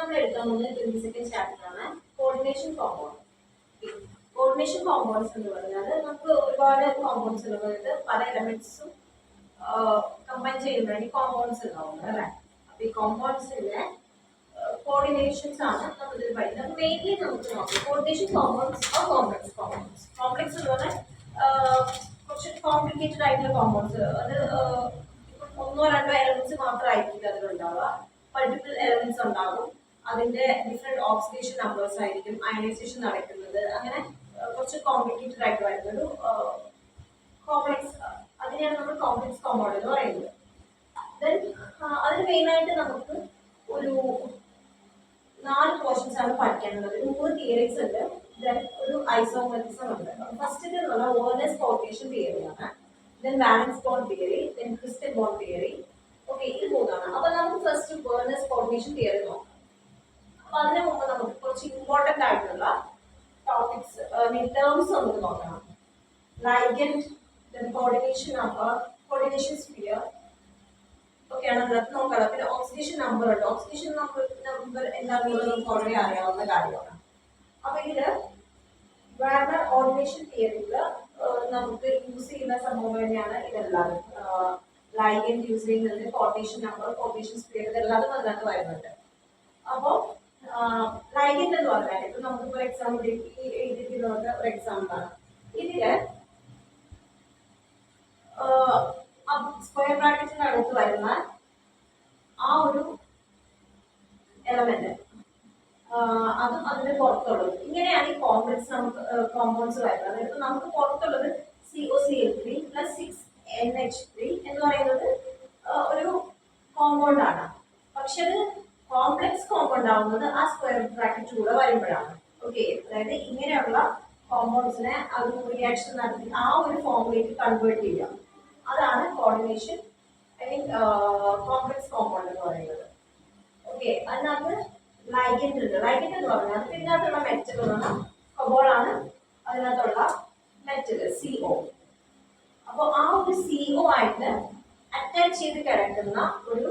നമ്മൾ എടുക്കാൻ പോകുന്നത് 22nd ചാപ്റ്റർ ആണ് കോർഡിനേഷൻ കോമ്പൗണ്ട്. കോർഡിനേഷൻ കോമ്പൗണ്ട്സ് എന്ന് പറഞ്ഞാൽ നമുക്ക് ഒരുപാട് കോമ്പൗണ്ട്സ് ഉള്ളത് പല എലമെന്റ്സും കമ്പൈൻ ചെയ്യാൻ വേണ്ടി കോമ്പൗണ്ട്സ് ഉണ്ടാവും അല്ലേ. അപ്പൊ ഈ കോമ്പൗണ്ട്സിന്റെ കോർഡിനേഷൻസ് ആണ് നമ്മൾ ഇതിൽ പഠിക്കുന്നത്. മെയിൻലി നമുക്ക് നോക്കാം coordination compounds complex compounds. Complex എന്ന് പറഞ്ഞാൽ കുറച്ച് കോംപ്ലിക്കേറ്റഡ് ആയിട്ടുള്ള കോമ്പൗണ്ട്സ്. അത് ഒന്നോ രണ്ടോ എലമെന്റ്സ് മാത്രമായിരിക്കും അതിലുണ്ടാവുക. മൾട്ടിപ്പിൾ എലമെന്റ്സ് ഉണ്ടാകും. അതിന്റെ ഡിഫറെന്റ് ഓക്സിഡേഷൻ നമ്പേഴ്സ് ആയിരിക്കും, അയണൈസേഷൻ നടക്കുന്നത്. അങ്ങനെ കുറച്ച് കോംപ്ലിക്കേറ്റഡ് ആയിട്ട് വരുന്നൊരു കോംപ്ലക്സ്, അതിനെയാണ് നമ്മൾ കോംപ്ലക്സ് കോമ്പൗണ്ട് എന്ന് പറയുന്നത്. ദെൻ അതിന് മെയിനായിട്ട് നമുക്ക് ഒരു 4 പോർഷൻസ് ആണ് പഠിക്കാനുള്ളത്. 3 തിയറീസ് ഉണ്ട്. ദെൻ ഒരു ഐസോമെറിസം ഉണ്ട്. ഫസ്റ്റ് എന്ന് പറഞ്ഞാൽ വേർനേഴ്സ് കോർഡിനേഷൻ തിയറിയാണ്. Then valence bond theory, then crystal bond theory. Okay, ഇത് 3 ആണ്. അപ്പൊ നമുക്ക് ഫസ്റ്റ് വേർനേഴ്സ് കോർഡിനേഷൻ തിയറി നോക്കാം. അപ്പൊ അതിനു മുമ്പ് നമുക്ക് കുറച്ച് ഇമ്പോർട്ടന്റ് ആയിട്ടുള്ള ടോപ്പിക്സ് ടേംസ് നമുക്ക് നോക്കണം. Ligand, then coordination number, coordination sphere ഒക്കെയാണ് അതിനകത്ത് നോക്കണം. പിന്നെ ഓക്സിഡേഷൻ നമ്പർ ഉണ്ട്. ഓക്സിഡേഷൻ നമ്പർ എന്താണെന്നുള്ളത് നമുക്ക് ഓൾറെഡി അറിയാവുന്ന കാര്യമാണ്. അപ്പൊ ഇതില് വാർണർ ഓർഡിനേഷൻ തിയറിയിൽ നമുക്ക് യൂസ് ചെയ്യുന്ന സംഭവം തന്നെയാണ് ഇതെല്ലാം. ലൈഗൻഡ് യൂസ് ചെയ്യുന്നത്, കോർഡിനേഷൻ നമ്പർ, കോർഡിനേഷൻ സ്ഫിയർ, ഇതെല്ലാം അതിനകത്ത് വരുന്നുണ്ട്. അപ്പോൾ ലൈഗൻഡ് എന്ന് പറഞ്ഞാൽ ഇപ്പൊ നമുക്ക് ഫോർ എക്സാമ്പിൾ എഴുതിയിട്ടുള്ളത് ഒരു എക്സാമ്പിൾ ആണ്. ഇതില് സ്ക്വയർ ബ്രാക്കറ്റിന്റെ അടുത്ത് വരുന്ന ആ ഒരു എലമെന്റ് അതും അതിന് പുറത്തുള്ളത്, ഇങ്ങനെയാണ് ഈ കോംപ്ലക്സ് നമുക്ക് കോമ്പൗണ്ട്സ് വരുന്നത്. അതായത് നമുക്ക് പുറത്തുള്ളത് COCl3 + 6NH3 എന്ന് പറയുന്നത് ഒരു കോമ്പൗണ്ട് ആണ്. പക്ഷെ അത് കോംപ്ലക്സ് കോമ്പൗണ്ട് ആവുന്നത് ആ സ്ക്വയർ ബ്രാക്കറ്റ് കൂടെ വരുമ്പോഴാണ്. ഓക്കെ, അതായത് ഇങ്ങനെയുള്ള കോമ്പൗണ്ട്സിനെ അത് റിയാക്ഷൻ നടത്തി ആ ഒരു ഫോമിലേക്ക് കൺവേർട്ട് ചെയ്യാം. അതാണ് coordination, I mean complex compound എന്ന് പറയുന്നത്. ഓക്കെ, അതിനകത്ത് ലൈഗൻഡ് ഉണ്ട്. ലൈഗൻഡ് എന്ന് പറഞ്ഞാൽ ഇതിനകത്തുള്ള മെറ്റൽ എന്ന് പറഞ്ഞാൽ കൊബോളാണ് അതിനകത്തുള്ള മെറ്റൽ CO. അപ്പോൾ ആ ഒരു CO ആയിട്ട് അറ്റാച്ച് ചെയ്ത് കിടക്കുന്ന ഒരു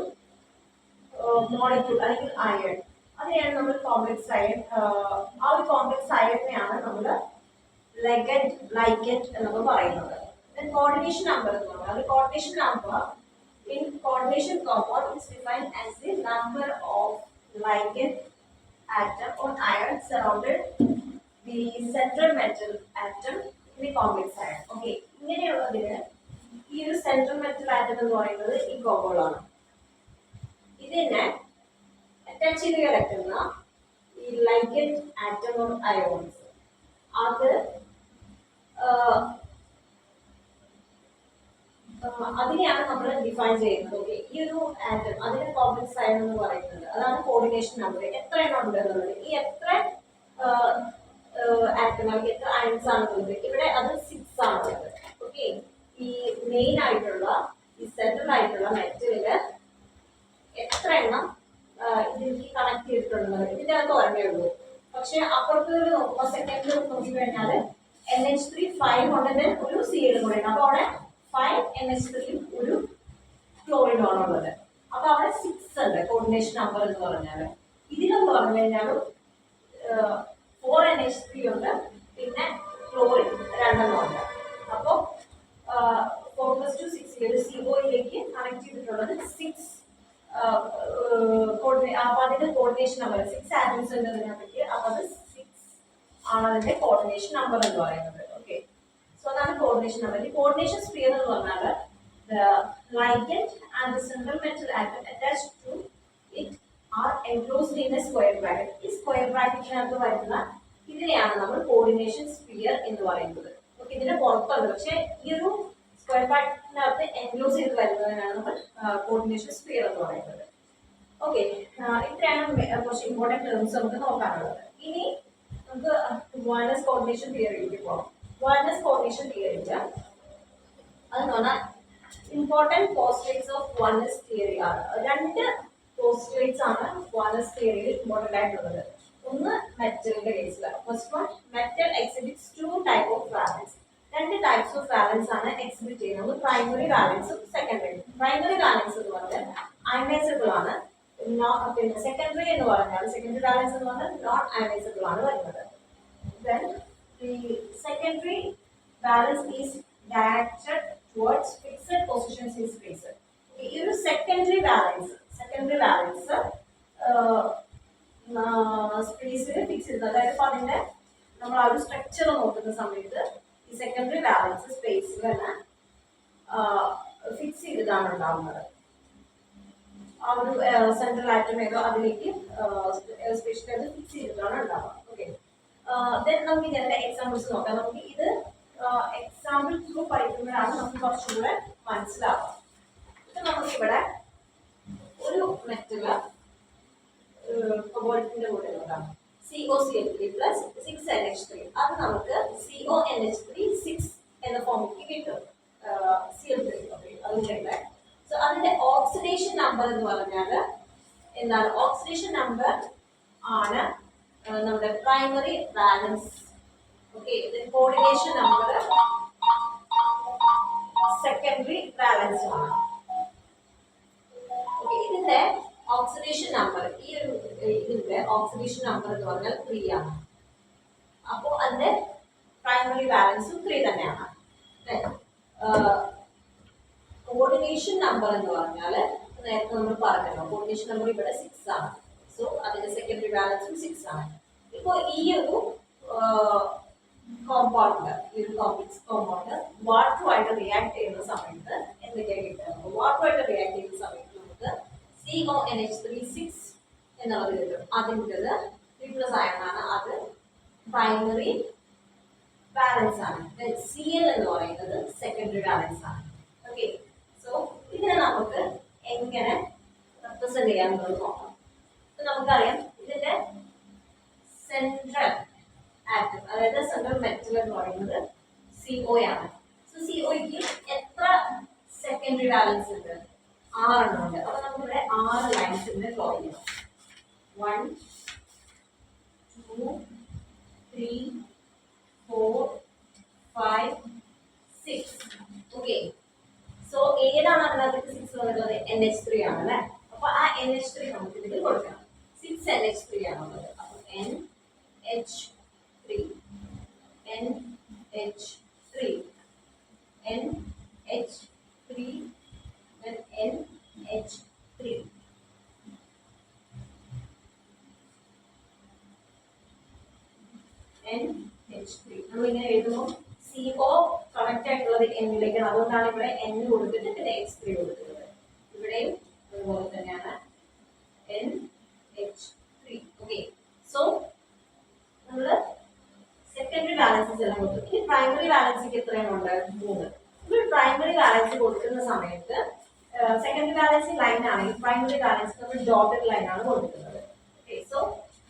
മോളിക്യൂൾ അല്ലെങ്കിൽ അയൺ, അതിനെയാണ് നമ്മൾ കോംപ്ലക്സ് അയൺ. ആ ഒരു കോംപ്ലക്സ് അയണിനെയാണ് നമ്മൾ ലൈഗൻഡ് എന്ന് പറയുന്നത്. Then coordination number എന്ന് പറഞ്ഞാൽ coordination number in coordination compound is defined as the number of ligand atom or ion surrounded the central metal atom in the complex ion. Okay, ഇങ്ങനെയുള്ളതിന് ഈ ഒരു central metal atom എന്ന് പറയുന്നത് ഈ COBOL ആണ്. ഇതിനെ attach ചെയ്ത് കിടക്കുന്ന ഈ ലൈഗൻഡ് ആറ്റം ഓർ അയോൺസ്, അത് അതിനെയാണ് നമ്മൾ ഡിഫൈൻ ചെയ്യുന്നത്. ഓക്കെ, ഈ ഒരു ആറ്റം അതിന്റെ കോംപ്ലക്സ് അയൺ എന്ന് പറയുന്നത്, അതാണ് കോർഡിനേഷൻ നമ്പർ. എത്ര എണ്ണം ഉണ്ട് എന്നുള്ളത്, ഈ എത്ര ആറ്റം അല്ലെങ്കിൽ എത്ര അയൺസ് ആണുള്ളത്, ഇവിടെ അത് 6 ആണുള്ളത്. ഓക്കെ, ഈ മെയിൻ ആയിട്ടുള്ള ഈ സെൻട്രൽ ആയിട്ടുള്ള മെറ്റലില് എത്ര എണ്ണം ഇതിലേക്ക് കണക്ട് ചെയ്തിട്ടുള്ളത് ഇതിന്റെ അകത്ത് ഓർമ്മയേ ഉള്ളൂ. പക്ഷെ അപ്പുറത്ത് ഒരു നോക്കുമ്പോൾ സെക്കൻഡിൽ നോക്കി കഴിഞ്ഞാൽ NH3 5 കൊണ്ടതിന് ഒരു Cl കൂടെ ഉണ്ട്. അപ്പൊ അവിടെ 5 NH3 ഒരു ക്ലോറിൻ ആണുള്ളത്. അപ്പൊ അവിടെ 6 ഉണ്ട് കോർഡിനേഷൻ നമ്പർ എന്ന് പറഞ്ഞാൽ. ഇതിനെന്ന് പറഞ്ഞു കഴിഞ്ഞാലും 4 NH3 ഉണ്ട്, പിന്നെ ക്ലോറിൻ 2 ഉണ്ട്. അപ്പൊ 4 + 2 6 ഒരു COയിലേക്ക് കണക്ട് ചെയ്തിട്ടുള്ളത് 6. അപ്പൊ അതിന്റെ കോർഡിനേഷൻ നമ്പർ 6 ആറ്റംസ് ഉണ്ട് അതിനകത്തേക്ക്. അപ്പൊ അത് 6 ആണ് അതിന്റെ കോർഡിനേഷൻ നമ്പർ എന്ന് പറയുന്നത്. ഓക്കെ, സോ അതാണ് കോർഡിനേഷൻ നമ്പർ. ഈ കോർഡിനേഷൻ സ്ഫിയർ എന്ന് പറഞ്ഞാൽ the ligand and the central metal atom attached to it are enclosed in a square bracket. ഈ സ്ക്വയർ ബ്രാക്കറ്റിനകത്ത് വരുന്ന ഇതിനെയാണ് നമ്മൾ കോർഡിനേഷൻ സ്ഫിയർ എന്ന് പറയുന്നത്. ഓക്കെ, ഇതിന്റെ പുറത്തുണ്ട്, പക്ഷെ ഈ ഒരു സ്ക്വയർ ബ്രാക്കറ്റിനകത്ത് എൻക്ലോസ് ചെയ്ത് വരുന്നതിനാണ് നമ്മൾ കോർഡിനേഷൻ സ്ഫിയർ എന്ന് പറയുന്നത്. ഓക്കെ, ഇത്രയാണ് കുറച്ച് ഇമ്പോർട്ടൻറ്റ് ടേംസ് നമുക്ക് നോക്കാനുള്ളത്. ഇനി നമുക്ക് വാലൻസ് കോർഡിനേഷൻ തിയറിയിലേക്ക് പോകാം. വാലൻസ് കോർഡിനേഷൻ തിയറിയിൽ അതെന്ന് പറഞ്ഞാൽ ഇമ്പോർട്ടൻറ്റ് പോസ്റ്റുലേറ്റ്സ് ഓഫ് വാലൻസ് തിയറി ആണ്. 2 പോസ്റ്റുലേറ്റ്സ് ആണ് വാലൻസ് തിയറിയിൽ ഇമ്പോർട്ടൻ്റ് ആയിട്ടുള്ളത്. ഒന്ന് മെറ്റലിന്റെ കേസിൽ, first one metal exhibits 2 type of valence. 2 types of valence ആണ് എക്സിബിറ്റ് ചെയ്യുന്നത്. പ്രൈമറി വാലൻസും സെക്കൻഡറി. പ്രൈമറി വാലൻസ് എന്ന് പറഞ്ഞാൽ അയണൈസബിൾ ആണ്. പിന്നെ സെക്കൻഡറി എന്ന് പറഞ്ഞാൽ സെക്കൻഡറി ബാലൻസ് എന്ന് പറഞ്ഞാൽ നോൺ അയണൈസബിൾ ആണ് വരുന്നത്. Then the secondary balance is directed towards fixed positions in space. ഈ ഒരു സെക്കൻഡറി ബാലൻസ് സ്പേസിൽ ഫിക്സ് ചെയ്തത്, അതായത് അതിന്റെ നമ്മൾ ആ ഒരു സ്ട്രക്ചർ നോക്കുന്ന സമയത്ത് ഈ സെക്കൻഡറി ബാലൻസ് സ്പേസിൽ തന്നെ ഫിക്സ് ചെയ്തിട്ടാണ് ഉണ്ടാവുന്നത്. ആ ഒരു സെൻട്രൽ ആറ്റം ഏതോ അതിലേക്ക് സ്പേഷ്യൽ അത് ഫിക്സ് ചെയ്തിട്ടാണ് ഉണ്ടാവുക. ഓക്കെ, ദെൻ നമുക്ക് ഇതിന്റെ എക്സാമ്പിൾസ് നോക്കാം. നമുക്ക് ഇത് എക്സാമ്പിൾ ത്രൂ പഠിക്കുമ്പോഴാണ് നമുക്ക് കുറച്ചുകൂടെ മനസ്സിലാവുക. ഇപ്പൊ നമുക്കിവിടെ ഒരു മെറ്റല് കോബാൾട്ടിന്റെ കൂടെ നോക്കാം. COCl3 plus 6NH3. അത് നമുക്ക് CONH3 6 എന്ന ഫോമിലേക്ക് കിട്ടും. Cl3 അതിന്റെ സോ അതിന്റെ ഓക്സിഡേഷൻ നമ്പർ എന്ന് പറഞ്ഞാൽ എന്താണ്? ഓക്സിഡേഷൻ നമ്പർ ആണ് നമ്മുടെ primary balance. Okay, coordination number secondary balance ആണ്. ഓക്കെ, ഇതിന്റെ ഓക്സിഡേഷൻ നമ്പർ ഇതിന്റെ ഓക്സിഡേഷൻ നമ്പർ എന്ന് പറഞ്ഞാൽ 3 ആണ്. അപ്പോൾ അതിന്റെ പ്രൈമറി ബാലൻസും 3 തന്നെയാണ്. കോർഡിനേഷൻ നമ്പർ എന്ന് പറഞ്ഞാൽ നേരത്തെ നമ്മൾ പറഞ്ഞല്ലോ, കോർഡിനേഷൻ നമ്പർ ഇവിടെ 6 ആണ്. സോ അതിന്റെ സെക്കൻഡറി ബാലൻസും 6 ആണ്. ഇപ്പോൾ ഈ ഒരു കോമ്പൗണ്ട്, ഈ ഒരു കോംപ്ലക്സ് കോമ്പൗണ്ട് വാട്ടറുമായിട്ട് റിയാക്ട് ചെയ്യുന്ന സമയത്ത് എന്തൊക്കെയാണ് കിട്ടുക? വാട്ടറുമായിട്ട് റിയാക്ട് ചെയ്യുന്ന സമയത്ത് നമുക്ക് CONH3 എന്നുള്ളത് കിട്ടും. അതിൻ്റെത് 3+ അയണാണ്. അത് പ്രൈമറി ബാലൻസ് ആണ്. Cl എന്ന് പറയുന്നത് സെക്കൻഡറി ബാലൻസ് ആണ്. ഓക്കെ, സോ ഇതിനെ നമുക്ക് എങ്ങനെ റെപ്രസെന്റ് ചെയ്യാമെന്നുള്ളത് നോക്കാം. നമുക്കറിയാം ഇതിന്റെ സെൻട്രൽ ആറ്റം, അതായത് സെൻട്രൽ മെറ്റൽ എന്ന് പറയുന്നത് CO ആണ്. സോ COയ്ക്ക് എത്ര സെക്കൻഡറി ബാലൻസ് ഉണ്ട്? 6 എണ്ണം ഉണ്ട്. അപ്പൊ നമുക്കിവിടെ 6 ലൈൻസ് ഇവിടെ ഡ്രോ ചെയ്യണം. 1 2 3 4 5 6. ഓക്കെ, സോ ഏതാണ് അതിനകത്ത് 6 വന്നിട്ടുള്ളത്? NH3 ആണല്ലേ. അപ്പൊ ആ NH3 നമുക്ക് ഇതിൽ കൊടുക്കണം. 6NH3 ആണുള്ളത്. അപ്പൊ NH3 NH3 NH3 NH3. NH3 നമ്മളിങ്ങനെ എഴുതുന്നു. CO കണക്ട് ആയിട്ടുള്ളത് എന്നിലേക്കാണ്. അതുകൊണ്ടാണ് ഇവിടെ N കൊടുത്തിട്ട് പിന്നെ H3 കൊടുക്കുന്നത്. ഇവിടെയും അതുപോലെ തന്നെയാണ് NH3. ഓക്കെ, സോ നമ്മള് സെക്കൻഡറി ബാലൻസസ് എല്ലാം കൊടുത്തു. ഇനി പ്രൈമറി ബാലൻസിക്ക് എത്രയാണ് ഉണ്ട്? 3. ഇപ്പോൾ പ്രൈമറി ബാലൻസ് കൊടുക്കുന്ന സമയത്ത് സെക്കൻഡറി ബാലൻസ് ലൈൻ ആണെങ്കിൽ പ്രൈമറി ബാലൻസ് നമ്മൾ ഡോട്ടഡ് ലൈൻ ആണ് കൊടുക്കുന്നത്. ഓക്കെ, സോ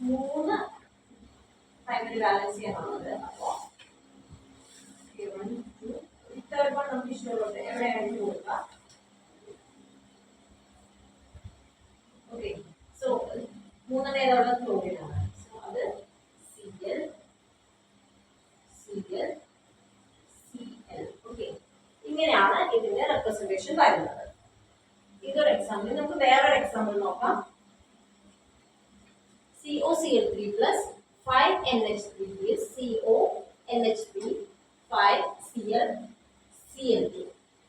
3 പ്രൈമറി ബാലൻസ് ചെയ്യാനുള്ളത്. അപ്പോൾ തേർഡ് വൺ നമുക്ക് ഇഷ്ടമുള്ളത് എവിടെയാണെങ്കിൽ കൊടുക്കാം. ഓക്കെ, സോ 3 ഏതാണ്? ക്ലോറിൻ ആണ്. സോ അത് Cl Cl Cl. ഓക്കെ, ഇങ്ങനെയാണ് ഇതിന്റെ റെപ്രസെന്റേഷൻ വരുന്നത്. ഇതൊരു എക്സാമ്പിൾ. നമുക്ക് വേറൊരു എക്സാമ്പിൾ നോക്കാം. COCl3 plus 5NH3 is CONH3 5Cl Cl2.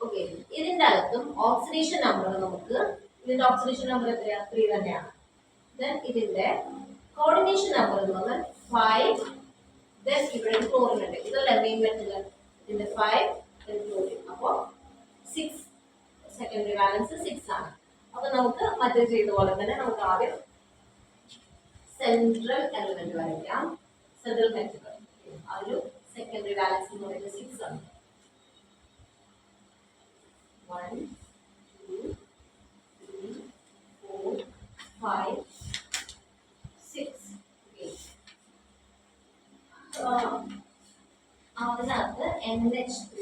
Okay, ഇതിന്റെ അകത്തും ഓക്സിഡേഷൻ നമ്പർ നമുക്ക് ഇതിന്റെ ഓക്സിഡേഷൻ നമ്പർ എത്രയാണ്? 3 തന്നെയാണ്. ദെൻ ഇതിന്റെ കോർഡിനേഷൻ നമ്പർ എന്ന് പറഞ്ഞാൽ 5. ദെൻ ഇവിടെ ക്ലോറിൻ ഉണ്ട്. ഇതല്ല മെയിൻ മെറ്റൽ. ഇതിന്റെ 5 ക്ലോറിൻ. അപ്പോൾ 6 സെക്കൻഡറി ബാലൻസ് 6 ആണ്. അപ്പൊ നമുക്ക് മറ്റേ ചെയ്ത പോലെ തന്നെ നമുക്ക് ആദ്യം സെൻട്രൽ എലമെന്റ് വരയ്ക്കാം. സെൻട്രൽ മെറ്റൽ അതിൽ സെക്കൻഡറി ബാലൻസ് എന്ന് പറയുന്നത് 6 ആണ്. 1 2 3 4 5 6. അതിനകത്ത് NH3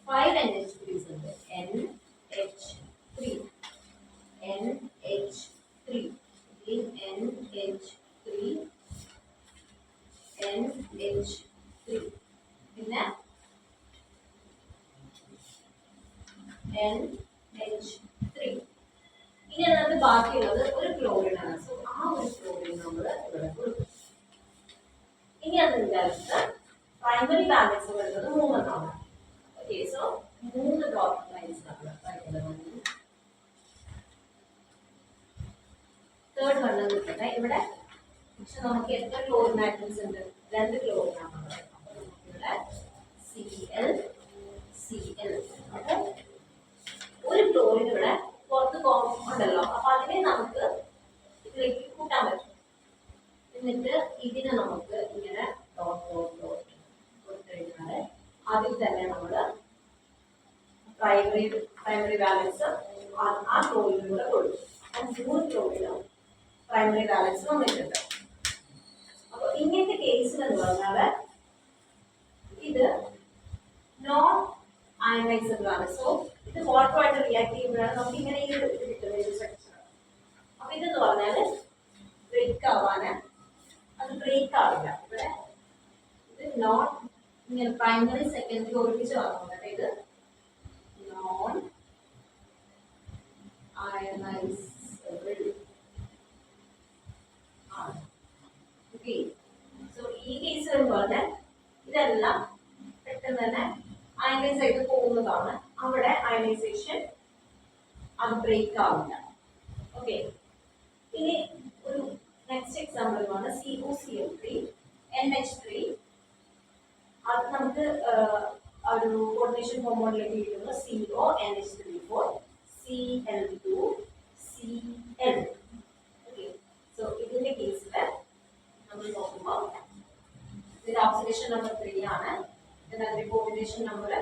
5 NH3s ഉണ്ട്. NH3 NH3 NH3 NH3 പിന്നെ NH3. ഇനി അതിനകത്ത് ബാക്കിയുള്ളത് ഒരു ക്ലോറിൻ ആണ്. സോ ആ ഒരു ക്ലോറിൻ നമ്മൾ ഇവിടെ കൊടുക്കും. ഇനി അതിൻ്റെ അകത്ത് പ്രൈമറി ബാലൻസ് വരുന്നത് 3 എണ്ണമാണ്. ഓക്കെ, സോ 3 ഡോട്ട് ലൈൻസ് നമ്മൾ വരയ്ക്കുന്നത്. തേർഡ് വണ്ണം കിട്ടട്ടെ ഇവിടെ. പക്ഷെ നമുക്ക് എത്ര ക്ലോറിൻ ആറ്റംസ് ഉണ്ട്? 2 ക്ലോറിൻ ആണ്. ഇവിടെ Cl Cl. അപ്പൊ ഒരു ക്ലോറിൻ ഇവിടെ പുറത്ത് ഉണ്ടല്ലോ, അപ്പൊ അതിനെ നമുക്ക് ഇതിലേക്ക് കൂട്ടാൻ പറ്റും. എന്നിട്ട് ഇതിനെ നമുക്ക് ഇങ്ങനെ ഡോട്ട് ഡോട്ട് ഡോട്ട് കൊടുത്തു കഴിഞ്ഞാൽ അതിൽ തന്നെ നമ്മൾ പ്രൈമറി ബാലൻസ് ആ ക്ലോറിനും കൂടെ കൊടുക്കും. 3 ക്ലോറിനും പ്രൈമറി ബാലൻസ് വന്നിട്ടുണ്ട്. അപ്പൊ ഇങ്ങനത്തെ കേസിൽ എന്ന് പറഞ്ഞാൽ ഇത് നോൺ അയണൈസബിൾ ആണ്. സോ ഇത് വാട്ടറുമായിട്ട് റിയാക്ട് ചെയ്യുമ്പോഴാണ് നമുക്ക് ഇങ്ങനെ ഈ ഒരു ഇത് കിട്ടുന്ന ഒരു സ്ട്രക്ചർ. അപ്പൊ ഇതെന്ന് പറഞ്ഞാൽ ബ്രേക്ക് ആവാന് അത് ബ്രേക്ക് ആവില്ല. ഇവിടെ ഇത് നോൺ ഇങ്ങനെ പ്രൈമറി സെക്കൻഡറി ഒരുമിച്ച് വന്നത് ഇത് നോൺ അയണൈസബിൾ ആണ്. ഓക്കെ, സോ ഈ കേസ് എന്ന് പറഞ്ഞാൽ ഇതെല്ലാം പെട്ടെന്ന് തന്നെ അയണൈസ് ചെയ്ത് പോകുന്നതാണ്. അവിടെ അയണൈസേഷൻ അത് ബ്രേക്ക് ആവില്ല. ഓക്കെ, ഇനി ഒരു നെക്സ്റ്റ് എക്സാമ്പിൾ ആണ് COCl3 NH3. അത് നമുക്ക് ഒരു കോർഡിനേഷൻ കോമ്പൗണ്ടിലേക്ക് കിട്ടുന്നത് CONH3 Cl2 Cl. Okay, so ഇതിന്റെ കേസിൽ നമ്മൾ നോക്കുമ്പോൾ ഇതിന്റെ ഓക്സിഡേഷൻ നമ്പർ 3 ആണ്. ഇതിന്റെ കോമ്പിനേഷൻ നമ്പർ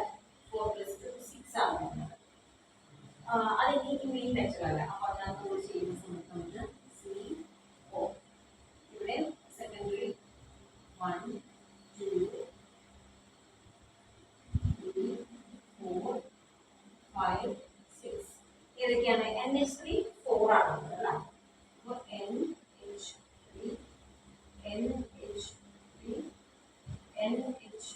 4+2 6 ആണ്. അത് ഈ മെയിൻ ലെറ്റർ അല്ല. അപ്പൊ അതിനകത്ത് നമ്മൾ ചെയ്യുന്ന സമയത്ത് നമുക്ക് CO. ഇവിടെ സെക്കൻഡറി 1 2 3 4 5 6 ഏതൊക്കെയാണ്? NH3 4 ആണ് അല്ല. അപ്പോൾ NH3 NH3 NH3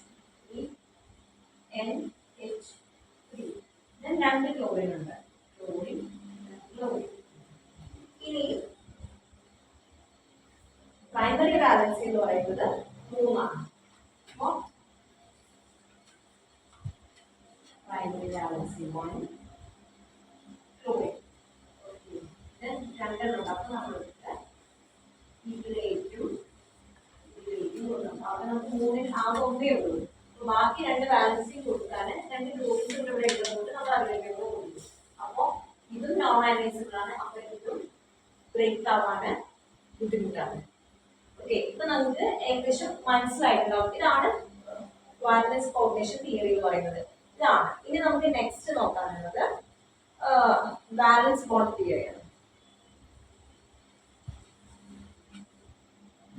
NH3. then 2 chlorine ഉണ്ട്. Chlorine chlorine. ഇനി പ്രൈമറി ബാലൻസ് എന്ന് പറയുന്നത് 3 ആണ്. അപ്പോൾ പ്രൈമറി ബാലൻസ് 1 ക്ലോറിൻ. then 2 ഉണ്ട്. അപ്പോൾ നമ്മൾ ഇതിലേക്കും അവിടെ നമുക്ക് 3 ആകെ ഒന്നേ ഉള്ളൂ. ബാക്കി 2 ബാലൻസിങ് കൊടുക്കാൻ 2 ക്ലോറിൻസ് ഇവിടെ ഉള്ളതുകൊണ്ട് നമ്മൾ അതിലേക്ക് കൊടുക്കും. അപ്പോൾ ഇതും നോൺ അയണൈസബിൾ ആണ്. അപ്പോൾ ഇതും ബ്രേക്ക് ആവാൻ ബുദ്ധിമുട്ടാണ്. ഓക്കെ, ഇപ്പൊ നമുക്ക് ഏകദേശം മനസ്സിലായിട്ടുണ്ടാവും. ഇതാണ് വയർലെസ് കോർഡിനേഷൻ തിയറി എന്ന് പറയുന്നത്. ഇതാണ്. ഇനി നമുക്ക് നെക്സ്റ്റ് നോക്കാനുള്ളത് ബാലൻസ് ബോണ്ട് തിയറിയാണ്.